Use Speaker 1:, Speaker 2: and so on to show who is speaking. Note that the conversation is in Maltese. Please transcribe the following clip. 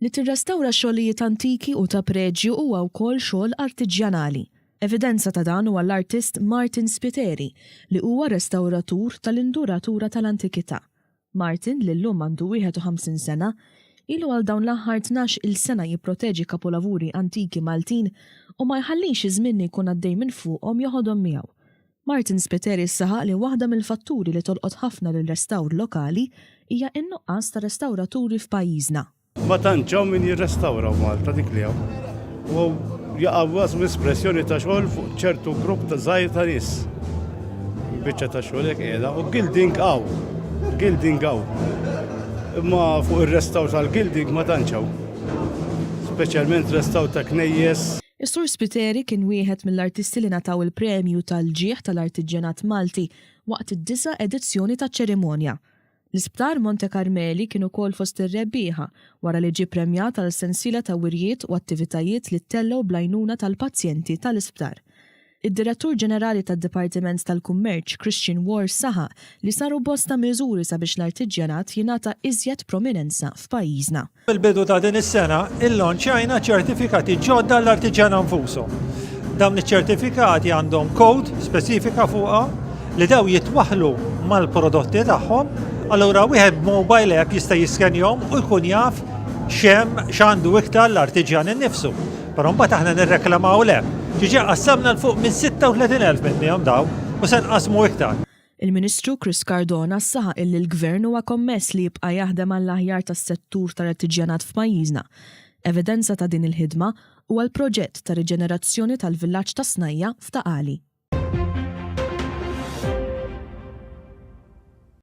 Speaker 1: Li tirrestawra xogħlijiet antiki u ta' preġju huwa wkoll xogħol artiġjanali. Evidenza ta' dan huwa l-artist Martin Spiteri li huwa restawratur tal-induratura tal-antikità. Martin li llum għandu 51 sena ilu għal dawn l-aħħar 12-il sena jipproteġi kapolavuri antiki Maltin u ma jħallix iż-żmien jkun għaddej minn fuqhom joħodhom miegħu. Martin Spiteri saħaq li waħda mill-fatturi li tolqot ħafna lil-restawr lokali hija n-nuqqas ta' restawraturi f'pajjiżna.
Speaker 2: Ma tantx min jirrestawra Malta dik li hawn. Jaqawwas espressjoni ta' xogħol fuq ċertu grupp ta' żgħir ta' nies. Biċċa ta' xogħol hekk qiegħda u gilding hawn. Imma fuq ir-restawr tal-gilding ma tantx hawn. Speċjalment restawr ta' knejjes.
Speaker 1: Is-Sur Spiteri kien wieħed mill-artisti li nataw il-premju tal-ġieħ tal-Artiġġjanat Malti waqt id-9 edizzjoni ta' ċerimonja. L-isptar Monte Carmeli kienu kol fost ir-rebbieħa wara li ġie premjat għal sensiela ta' wirjiet u attivitajiet li ttellew blajnuna tal-pazjenti tal-isptar. Id-Direttur Ġenerali tad-Dipartiment tal-Kummerċ Christian Wars saħa li saru bosta miżuri sabiex l-artiġjanat jingħata iżjed prominenza f'pajjiżna.
Speaker 3: Fil-bidu ta' din is-sena illanċjajna ċertifikati ġodda l-artiġjana nfushom. Dawn iċ-ċertifikati għandhom kod speċifika fuqha li daw jitwaħħlu mal-prodotti tagħhom. Allura wieħed mobile app jista' jiskenjhom u jkun jaf x'għandu iktar l-artiġjan innifsu. Però mbagħad aħna nirreklamaw le. Ġiġi qassamna l fuq minn 36,000 minnhom daw u se nqasmu iktar.
Speaker 1: Il-Ministru Chris Cardona saħaq illi l-Gvern huwa kommess li jibqa' jaħdem għall-aħjar tas-settur tal-artiġjanat f'pajjiżna. Evidenza ta' din il-ħidma huwa l-proġett ta' riġenerazzjoni tal-villaġġ ta' Snajja f'Taqali.